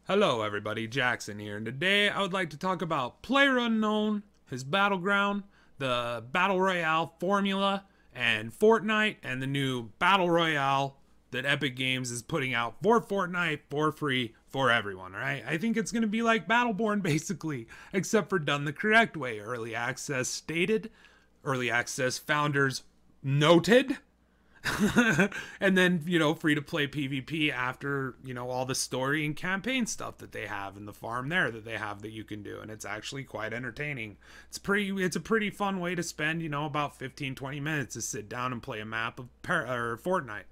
Hello everybody, Jackson here, and today I would like to talk about PlayerUnknown, his Battleground, the Battle Royale formula, and Fortnite, and the new Battle Royale that Epic Games is putting out for Fortnite for free for everyone, right? I think it's going to be like Battleborn basically, except for done the correct way. Early access stated, early access founders noted, and then, free to play PvP after, all the story and campaign stuff that they have in the farm there that they have that you can do. And it's actually quite entertaining. It's a pretty fun way to spend, about 15-20 minutes to sit down and play a map of Fortnite.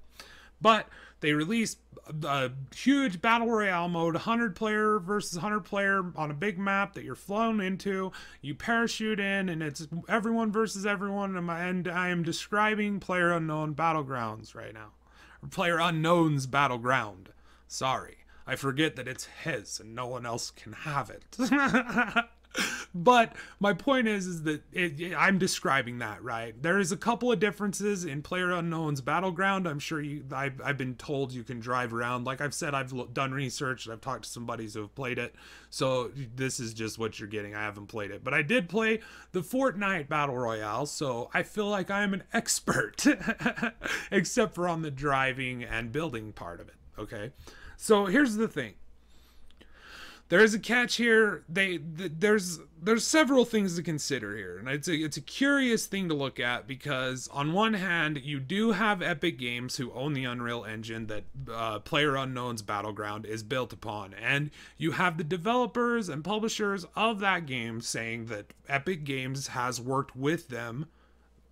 But they released a huge battle royale mode, 100 player versus 100 player on a big map that you're flown into. You parachute in, and it's everyone versus everyone. And I am describing PlayerUnknown Battlegrounds right now, or PlayerUnknown's Battleground. Sorry, I forget that it's his and no one else can have it. But my point is that I'm describing that, right? There is a couple of differences in PlayerUnknown's Battleground. I'm sure I've been told you can drive around. Like I've said, I've done research and I've talked to some buddies who have played it. So this is just what you're getting. I haven't played it, but I did play the Fortnite Battle Royale. So I feel like I'm an expert, except for on the driving and building part of it. Okay. So here's the thing. There is a catch here. There's several things to consider here, and it's a curious thing to look at because on one hand you do have Epic Games who own the Unreal Engine that PlayerUnknown's Battleground is built upon, and you have the developers and publishers of that game saying that Epic Games has worked with them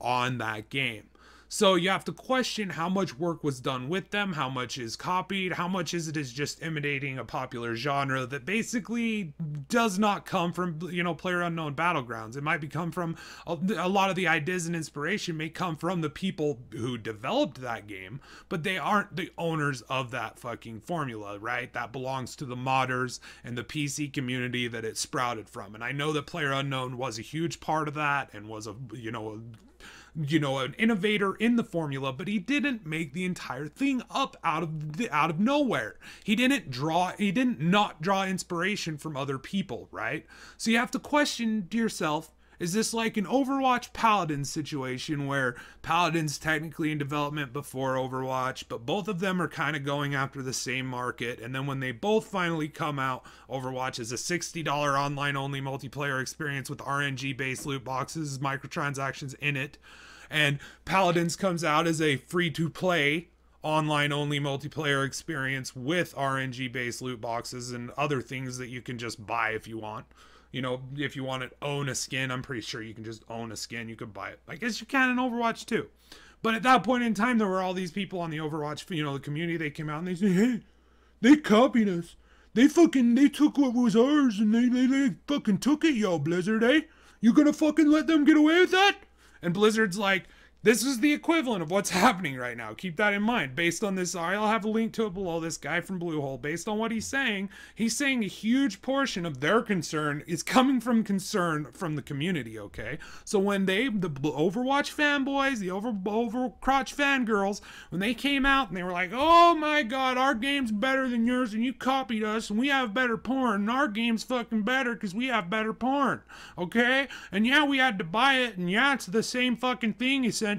on that game. So you have to question how much work was done with them, how much is copied, how much is just imitating a popular genre that basically does not come from, PlayerUnknown Battlegrounds. It might come from a lot of the ideas and inspiration may come from the people who developed that game, but they aren't the owners of that fucking formula, right? That belongs to the modders and the PC community that it sprouted from. And I know that PlayerUnknown was a huge part of that and was an innovator in the formula, but he didn't make the entire thing up out of nowhere. He didn't not draw inspiration from other people, right? So you have to question to yourself, is this like an Overwatch Paladin situation where Paladin's technically in development before Overwatch, but both of them are kind of going after the same market, and then when they both finally come out, Overwatch is a $60 online-only multiplayer experience with RNG-based loot boxes, microtransactions in it, and Paladins comes out as a free-to-play online-only multiplayer experience with RNG-based loot boxes and other things that you can just buy if you want. If you want to own a skin, I'm pretty sure you can just own a skin. You could buy it. I guess you can in Overwatch too. But at that point in time, there were all these people on the Overwatch, the community. They came out and they said, hey, they copied us. They took what was ours and they fucking took it, yo, Blizzard, eh? You gonna fucking let them get away with that? And Blizzard's like, this is the equivalent of what's happening right now. Keep that in mind. Based on this, I'll have a link to it below. This guy from Bluehole, based on what he's saying a huge portion of their concern is coming from concern from the community, okay? So when the Overwatch fanboys, the Overwatch fangirls, when they came out and they were like, oh my god, our game's better than yours and you copied us and we have better porn and our game's fucking better because we have better porn, okay? And yeah, we had to buy it and yeah, it's the same fucking thing essentially.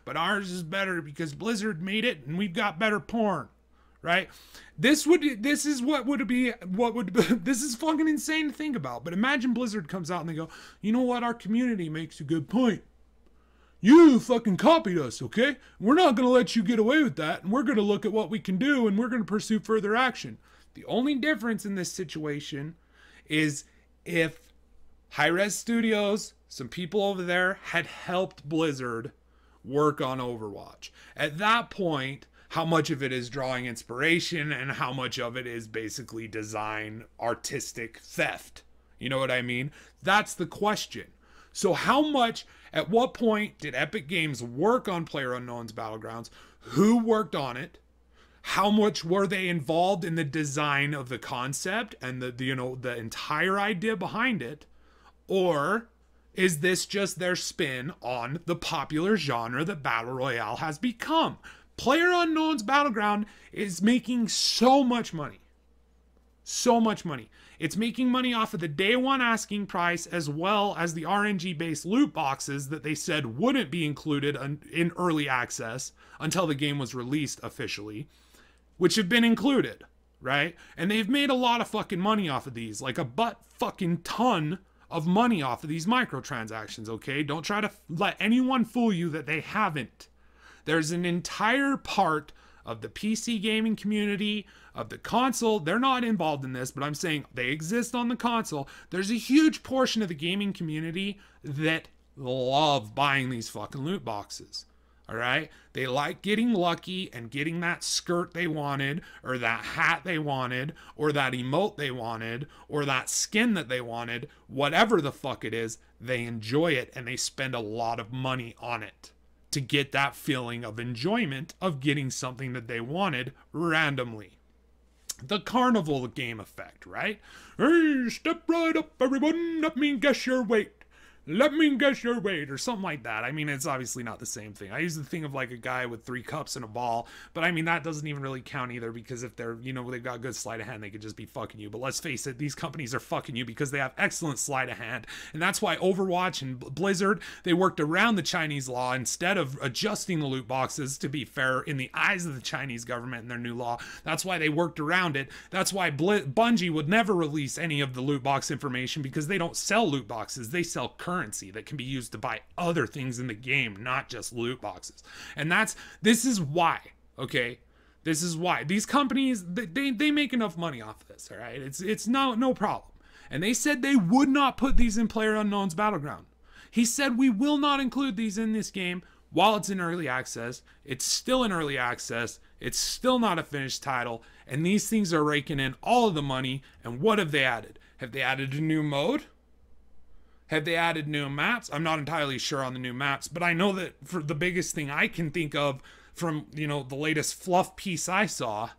But ours is better because Blizzard made it and we've got better porn, right? This is fucking insane to think about. But imagine Blizzard comes out and they go, you know what, our community makes a good point. You fucking copied us, okay? We're not going to let you get away with that, and we're going to look at what we can do and we're going to pursue further action. The only difference in this situation is if Hi-Res Studios, some people over there, had helped Blizzard work on Overwatch. At that point, how much of it is drawing inspiration and how much of it is basically design artistic theft? You know what I mean? That's the question. So at what point did Epic Games work on PlayerUnknown's Battlegrounds? Who worked on it? How much were they involved in the design of the concept and the entire idea behind it? Or is this just their spin on the popular genre that Battle Royale has become? PlayerUnknown's Battleground is making so much money. So much money. It's making money off of the day one asking price as well as the RNG based loot boxes that they said wouldn't be included in early access until the game was released officially, which have been included, right? And they've made a lot of fucking money off of these, like a butt fucking ton of money off of these microtransactions, okay? Don't try to let anyone fool you that they haven't. There's an entire part of the PC gaming community, of the console. They're not involved in this, but I'm saying they exist on the console. There's a huge portion of the gaming community that love buying these fucking loot boxes. All right? They like getting lucky and getting that skirt they wanted, or that hat they wanted, or that emote they wanted, or that skin that they wanted. Whatever the fuck it is, they enjoy it and they spend a lot of money on it to get that feeling of enjoyment of getting something that they wanted randomly. The carnival game effect, right? Hey, step right up, everyone. Let me guess your weight. Let me guess your weight, or something like that. I mean, it's obviously not the same thing. I use the thing of like a guy with 3 cups and a ball, but I mean, that doesn't even really count either, because if they're, you know, they've got good sleight of hand, they could just be fucking you. But let's face it, these companies are fucking you because they have excellent sleight of hand. And that's why Overwatch and Blizzard, they worked around the Chinese law instead of adjusting the loot boxes to be fair in the eyes of the Chinese government and their new law. That's why they worked around it. That's why Bungie would never release any of the loot box information, because they don't sell loot boxes. They sell currency that can be used to buy other things in the game, not just loot boxes. And this is why, okay? This is why these companies, they make enough money off of this, all right? It's no problem. And they said they would not put these in PlayerUnknown's Battleground. He said, we will not include these in this game while it's in early access. It's still in early access. It's still not a finished title. And these things are raking in all of the money. And what have they added? Have they added a new mode? Have they added new maps? I'm not entirely sure on the new maps, but I know that for the biggest thing I can think of from, you know, the latest fluff piece I saw,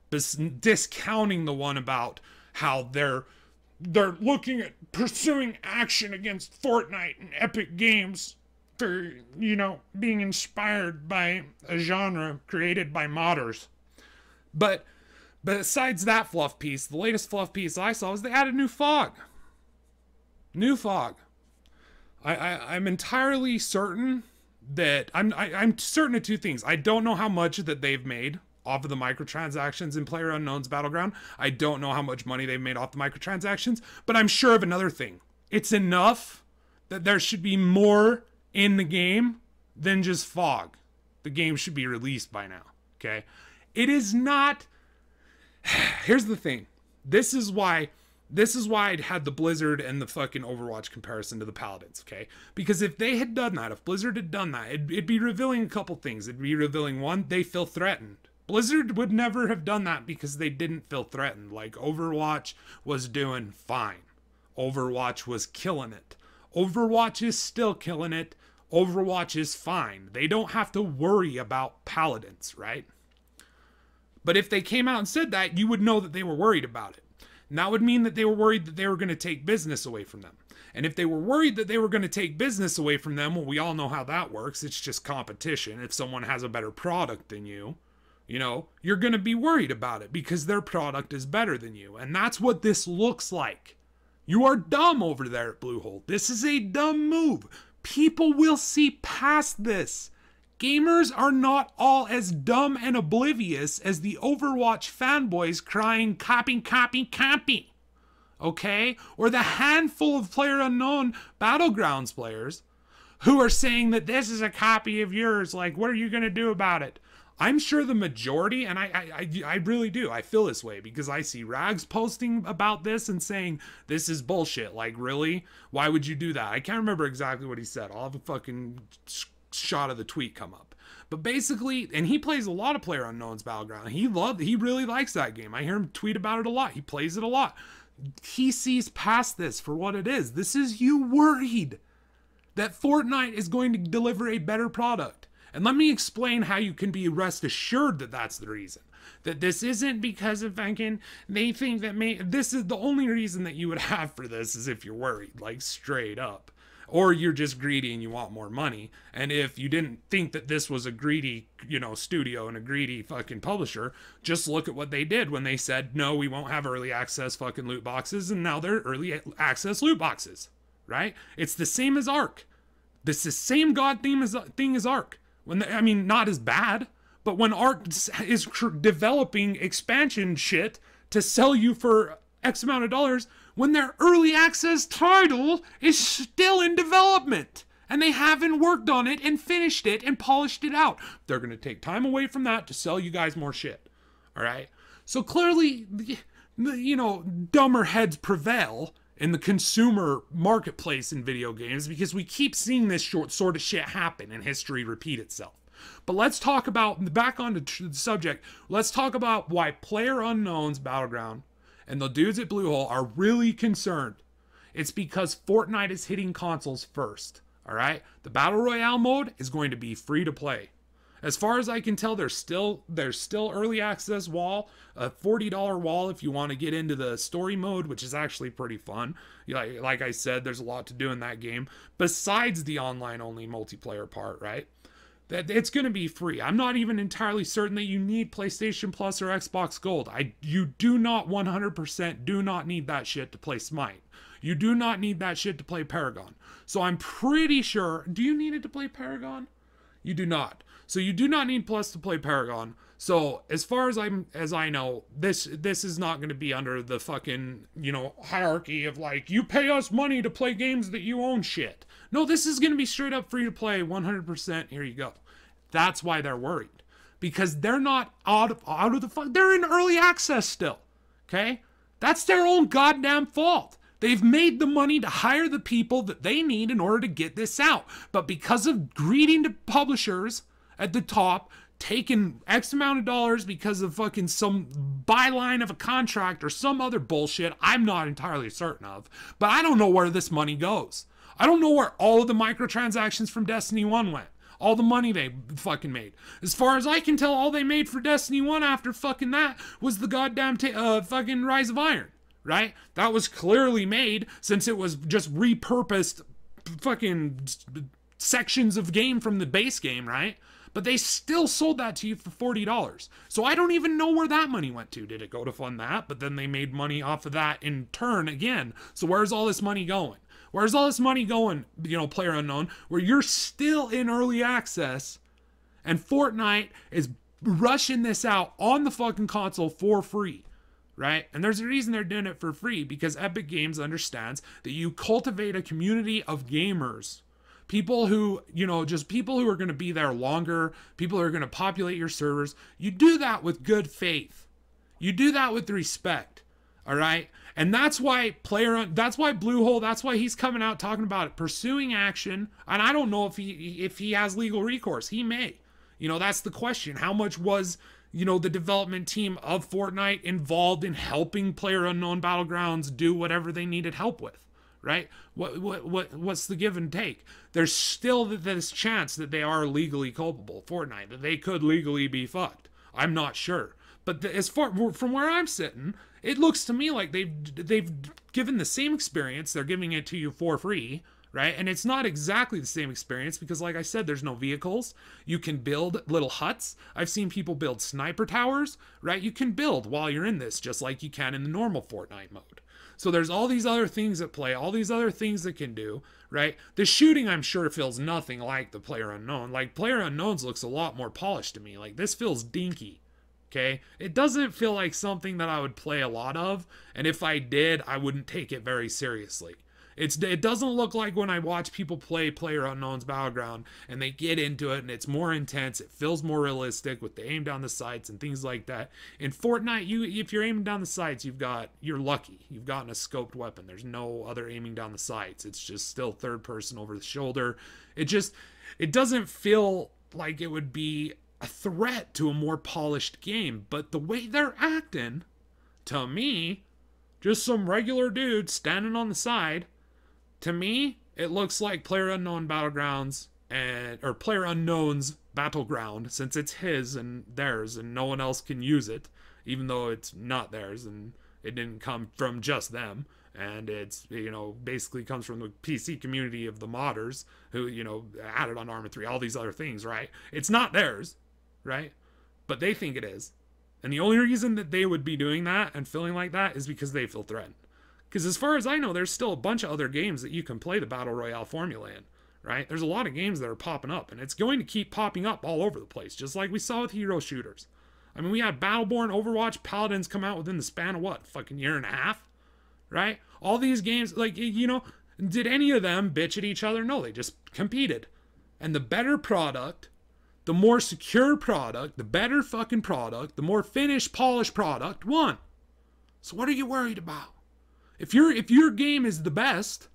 discounting the one about how they're looking at pursuing action against Fortnite and Epic Games for, you know, being inspired by a genre created by modders. But besides that fluff piece, the latest fluff piece I saw was they added new fog. New fog. I'm entirely certain that I'm certain of 2 things. I don't know how much that they've made off of the microtransactions in PlayerUnknown's Battleground. I don't know how much money they've made off the microtransactions, but I'm sure of another thing. It's enough that there should be more in the game than just fog. The game should be released by now, okay? It is not. Here's the thing. This is why I had the Blizzard and the fucking Overwatch comparison to the Paladins, okay? Because if they had done that, if Blizzard had done that, it'd be revealing a couple things. It'd be revealing, one, they feel threatened. Blizzard would never have done that because they didn't feel threatened. Like, Overwatch was doing fine. Overwatch was killing it. Overwatch is still killing it. Overwatch is fine. They don't have to worry about Paladins, right? But if they came out and said that, you would know that they were worried about it. And that would mean that they were worried that they were going to take business away from them. And if they were worried that they were going to take business away from them, well, we all know how that works. It's just competition. If someone has a better product than you, you know, you're going to be worried about it because their product is better than you. And that's what this looks like. You are dumb over there at Bluehole. This is a dumb move. People will see past this. Gamers are not all as dumb and oblivious as the Overwatch fanboys crying copy, copy, copy. Okay? Or the handful of PlayerUnknown Battlegrounds players who are saying that this is a copy of yours. Like, what are you going to do about it? I'm sure the majority, and I really do, I feel this way because I see Rags posting about this and saying, this is bullshit. Like, really? Why would you do that? I can't remember exactly what he said. I'll have a fucking shot of the tweet come up. But basically, and he plays a lot of PlayerUnknown's Battleground. He really likes that game. I hear him tweet about it a lot. He plays it a lot. He sees past this for what it is. This is you worried that Fortnite is going to deliver a better product. And let me explain how you can be rest assured that that's the reason. That this isn't because of fucking, they think that this is the only reason that you would have for this is if you're worried, like straight up. or you're just greedy and you want more money. And if you didn't think that this was a greedy, studio and a greedy fucking publisher, just look at what they did when they said, no, we won't have early access fucking loot boxes, and now they're early access loot boxes, right? It's the same as Ark. This is the same thing as Ark. Not as bad, but when Ark is developing expansion shit to sell you for X amount of dollars, when their early access title is still in development and they haven't worked on it and finished it and polished it out. They're going to take time away from that to sell you guys more shit. All right? So clearly, dumber heads prevail in the consumer marketplace in video games because we keep seeing this sort of shit happen and history repeat itself. But let's talk about, back on the subject, let's talk about why PlayerUnknown's Battleground and the dudes at Bluehole are really concerned. It's because Fortnite is hitting consoles first, all right? The Battle Royale mode is going to be free to play. As far as I can tell, there's still early access wall, a $40 wall if you want to get into the story mode, which is actually pretty fun. Like I said, there's a lot to do in that game, besides the online-only multiplayer part, right? That it's going to be free. I'm not even entirely certain that you need PlayStation Plus or Xbox Gold. You do not 100% do not need that shit to play Smite. You do not need that shit to play Paragon. So I'm pretty sure, do you need it to play Paragon? You do not. So you do not need Plus to play Paragon. So as far as I know, this is not going to be under the fucking, hierarchy of like, you pay us money to play games that you own shit. No, this is going to be straight up free to play, 100%. Here you go. That's why they're worried. Because they're not out of the fuck. They're in early access still. Okay? That's their own goddamn fault. They've made the money to hire the people that they need in order to get this out. But because of greedy to publishers at the top, taking X amount of dollars because of fucking some byline of a contract or some other bullshit I'm not entirely certain of. But I don't know where this money goes. I don't know where all of the microtransactions from Destiny 1 went. All the money they fucking made. As far as I can tell, all they made for Destiny 1 after fucking that was the goddamn fucking Rise of Iron. Right? That was clearly made since it was just repurposed fucking sections of game from the base game, right? But they still sold that to you for $40. So I don't even know where that money went to. Did it go to fund that? But then they made money off of that in turn again. So where's all this money going? Where's all this money going, PlayerUnknown, where you're still in early access and Fortnite is rushing this out on the fucking console for free, right? And there's a reason they're doing it for free, because Epic Games understands that you cultivate a community of gamers. People who, just people who are going to be there longer, people who are going to populate your servers. You do that with good faith. You do that with respect, all right? And that's why Bluehole, that's why he's coming out talking about it, pursuing action. And I don't know if he has legal recourse. He may. That's the question. How much was, the development team of Fortnite involved in helping PlayerUnknown Battlegrounds do whatever they needed help with? Right? What's the give and take? There's still this chance that they are legally culpable, Fortnite, that they could legally be fucked. I'm not sure. But as far from where I'm sitting, it looks to me like they've given the same experience. They're giving it to you for free, right? And it's not exactly the same experience because, like I said, there's no vehicles. You can build little huts. I've seen people build sniper towers, right? You can build while you're in this, just like you can in the normal Fortnite mode. So there's all these other things at play, all these other things that can do, right? The shooting, I'm sure, feels nothing like the PlayerUnknown. Like, PlayerUnknown's looks a lot more polished to me. Like, this feels dinky. Okay, it doesn't feel like something that I would play a lot of, and if I did, I wouldn't take it very seriously. It doesn't look like when I watch people play PlayerUnknown's Battleground and they get into it and it's more intense, it feels more realistic with the aim down the sights and things like that. In Fortnite, if you're aiming down the sights, you're lucky. You've gotten a scoped weapon. There's no other aiming down the sights. It's just still third person over the shoulder. It doesn't feel like it would be a threat to a more polished game, but the way they're acting, to me, just some regular dude standing on the side, to me, it looks like PlayerUnknown Battlegrounds or PlayerUnknown's Battleground, since it's his and theirs and no one else can use it, even though it's not theirs and it didn't come from just them. And it's, you know, basically comes from the PC community of the modders who, you know, added on Arma 3, all these other things, right? It's not theirs, right? But they think it is. And the only reason that they would be doing that and feeling like that is because they feel threatened. Because as far as I know, there's still a bunch of other games that you can play the Battle Royale formula in, right? There's a lot of games that are popping up, and it's going to keep popping up all over the place, just like we saw with hero shooters. I mean, we had Battleborn, Overwatch, Paladins come out within the span of what, fucking year and a half? Right? All these games, like, you know, did any of them bitch at each other? No, they just competed. And the better product, the more secure product, the better fucking product, the more finished, polished product won. So what are you worried about? If your game is the best,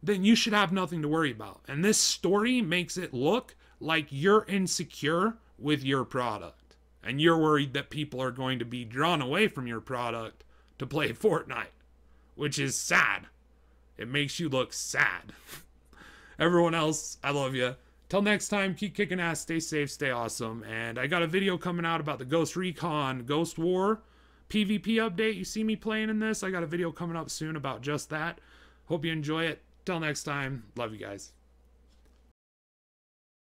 then you should have nothing to worry about. And this story makes it look like you're insecure with your product. And you're worried that people are going to be drawn away from your product to play Fortnite. Which is sad. It makes you look sad. Everyone else, I love you. Till next time, keep kicking ass, stay safe, stay awesome. And I got a video coming out about the Ghost Recon Ghost War PvP update. You see me playing in this? I got a video coming up soon about just that. Hope you enjoy it. Till next time, love you guys.